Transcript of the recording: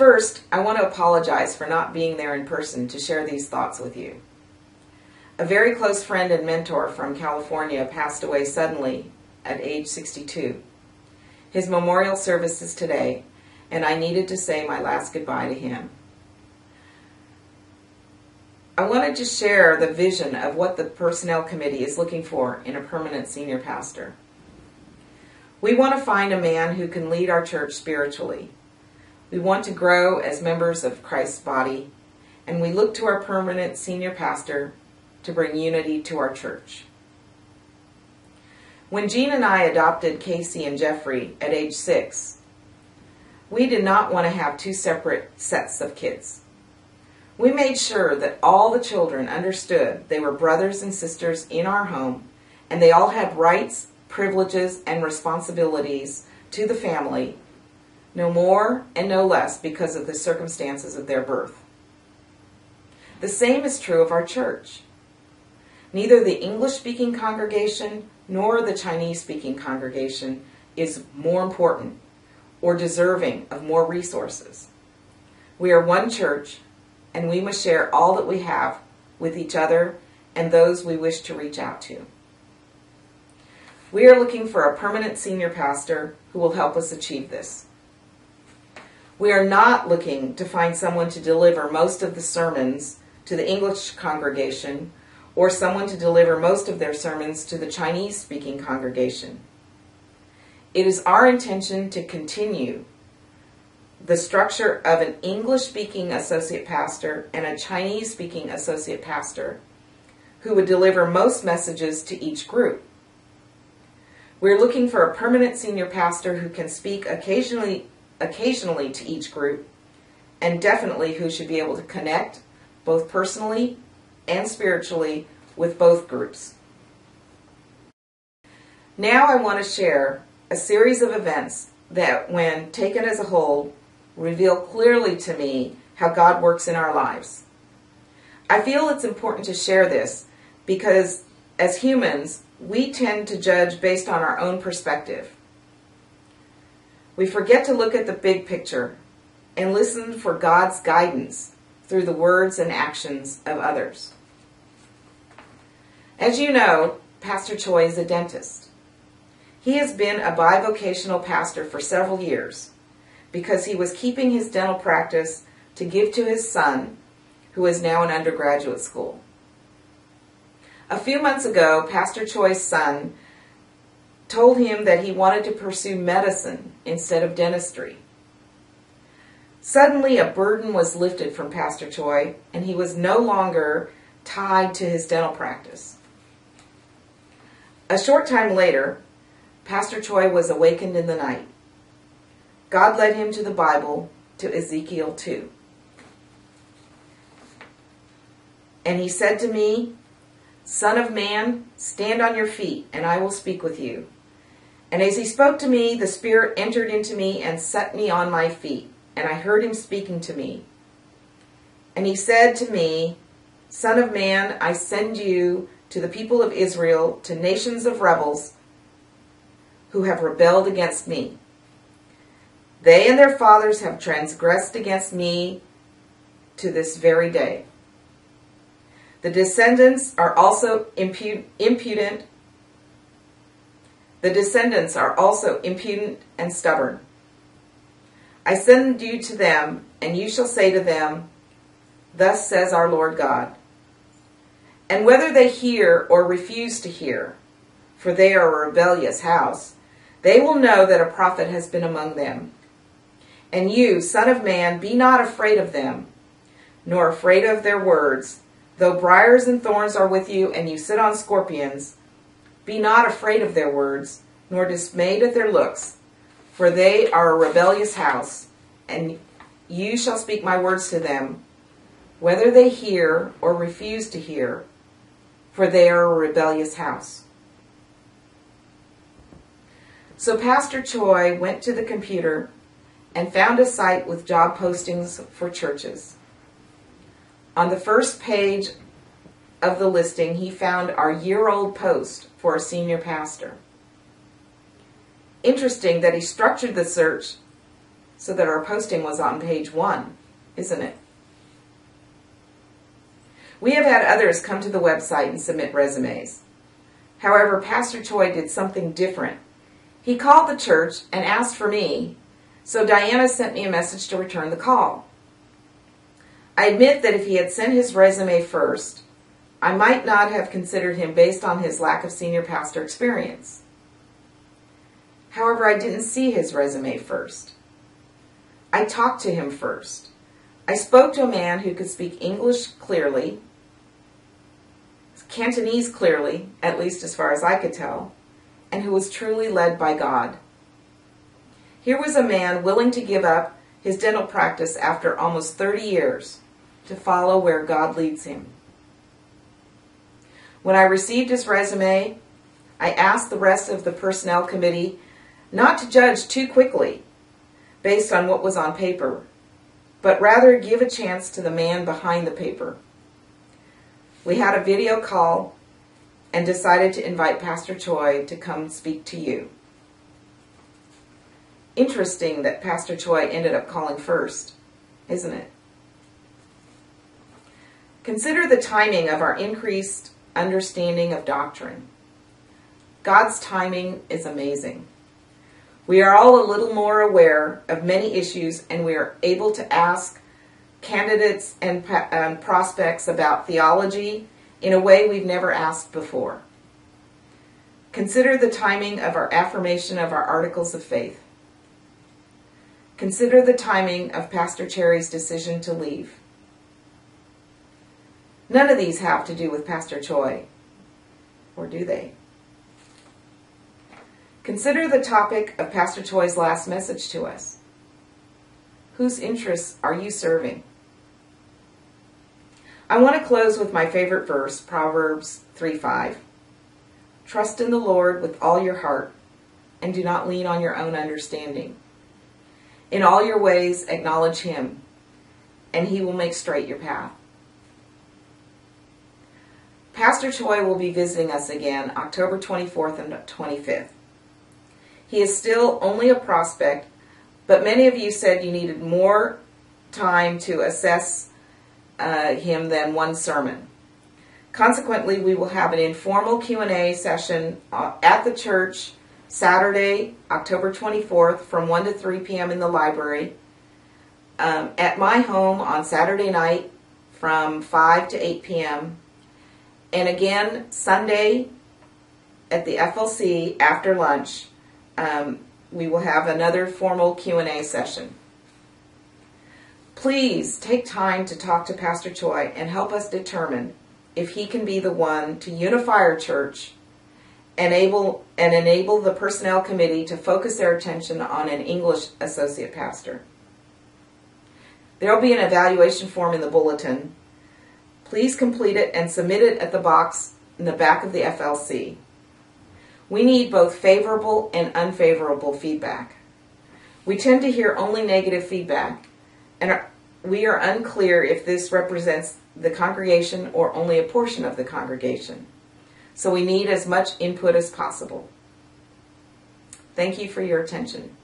First, I want to apologize for not being there in person to share these thoughts with you. A very close friend and mentor from California passed away suddenly at age 62. His memorial service is today, and I needed to say my last goodbye to him. I wanted to share the vision of what the Personnel Committee is looking for in a permanent senior pastor. We want to find a man who can lead our church spiritually. We want to grow as members of Christ's body, and we look to our permanent senior pastor to bring unity to our church. When Jean and I adopted Casey and Jeffrey at age 6, we did not want to have two separate sets of kids. We made sure that all the children understood they were brothers and sisters in our home, and they all had rights, privileges, and responsibilities to the family, no more and no less because of the circumstances of their birth. The same is true of our church. Neither the English-speaking congregation nor the Chinese-speaking congregation is more important or deserving of more resources. We are one church, and we must share all that we have with each other and those we wish to reach out to. We are looking for a permanent senior pastor who will help us achieve this. We are not looking to find someone to deliver most of the sermons to the English congregation or someone to deliver most of their sermons to the Chinese-speaking congregation. It is our intention to continue the structure of an English-speaking associate pastor and a Chinese-speaking associate pastor who would deliver most messages to each group. We're looking for a permanent senior pastor who can speak occasionally to each group, and definitely who should be able to connect both personally and spiritually with both groups. Now I want to share a series of events that, when taken as a whole, reveal clearly to me how God works in our lives. I feel it's important to share this because, as humans, we tend to judge based on our own perspective. We forget to look at the big picture and listen for God's guidance through the words and actions of others. As you know, Pastor Choi is a dentist. He has been a bivocational pastor for several years because he was keeping his dental practice to give to his son, who is now in undergraduate school. A few months ago, Pastor Choi's son told him that he wanted to pursue medicine instead of dentistry. Suddenly, a burden was lifted from Pastor Choi, and he was no longer tied to his dental practice. A short time later, Pastor Choi was awakened in the night. God led him to the Bible, to Ezekiel 2. And he said to me, "Son of man, stand on your feet, and I will speak with you." And as he spoke to me, the Spirit entered into me and set me on my feet, and I heard him speaking to me. And he said to me, "Son of man, I send you to the people of Israel, to nations of rebels who have rebelled against me. They and their fathers have transgressed against me to this very day. The descendants are also impudent. The descendants are also impudent and stubborn. I send you to them, and you shall say to them, 'Thus says our Lord God.' And whether they hear or refuse to hear, for they are a rebellious house, they will know that a prophet has been among them. And you, son of man, be not afraid of them, nor afraid of their words, though briars and thorns are with you, and you sit on scorpions. Be not afraid of their words, nor dismayed at their looks, for they are a rebellious house, and you shall speak my words to them, whether they hear or refuse to hear, for they are a rebellious house." So Pastor Choi went to the computer and found a site with job postings for churches. On the first page of the listing, he found our year-old post for a senior pastor. Interesting that he structured the search so that our posting was on page 1, isn't it? We have had others come to the website and submit resumes. However, Pastor Choi did something different. He called the church and asked for me, so Diana sent me a message to return the call. I admit that if he had sent his resume first, I might not have considered him based on his lack of senior pastor experience. However, I didn't see his resume first. I talked to him first. I spoke to a man who could speak English clearly, Cantonese clearly, at least as far as I could tell, and who was truly led by God. Here was a man willing to give up his dental practice after almost 30 years to follow where God leads him. When I received his resume, I asked the rest of the personnel committee not to judge too quickly based on what was on paper, but rather give a chance to the man behind the paper. We had a video call and decided to invite Pastor Choi to come speak to you. Interesting that Pastor Choi ended up calling first, isn't it? Consider the timing of our increased understanding of doctrine. God's timing is amazing. We are all a little more aware of many issues, and we are able to ask candidates and prospects about theology in a way we've never asked before. Consider the timing of our affirmation of our articles of faith. Consider the timing of Pastor Cherry's decision to leave. None of these have to do with Pastor Choi, or do they? Consider the topic of Pastor Choi's last message to us. Whose interests are you serving? I want to close with my favorite verse, Proverbs 3:5. Trust in the Lord with all your heart, and do not lean on your own understanding. In all your ways acknowledge him, and he will make straight your path. Pastor Choi will be visiting us again October 24th and 25th. He is still only a prospect, but many of you said you needed more time to assess him than one sermon. Consequently, we will have an informal Q&A session at the church Saturday, October 24th from 1 to 3 p.m. in the library, at my home on Saturday night from 5 to 8 p.m., and again Sunday at the FLC after lunch. We will have another formal Q&A session. Please take time to talk to Pastor Choi and help us determine if he can be the one to unify our church and enable the personnel committee to focus their attention on an English associate pastor. There will be an evaluation form in the bulletin. Please complete it and submit it at the box in the back of the FLC. We need both favorable and unfavorable feedback. We tend to hear only negative feedback, and we are unclear if this represents the congregation or only a portion of the congregation. So we need as much input as possible. Thank you for your attention.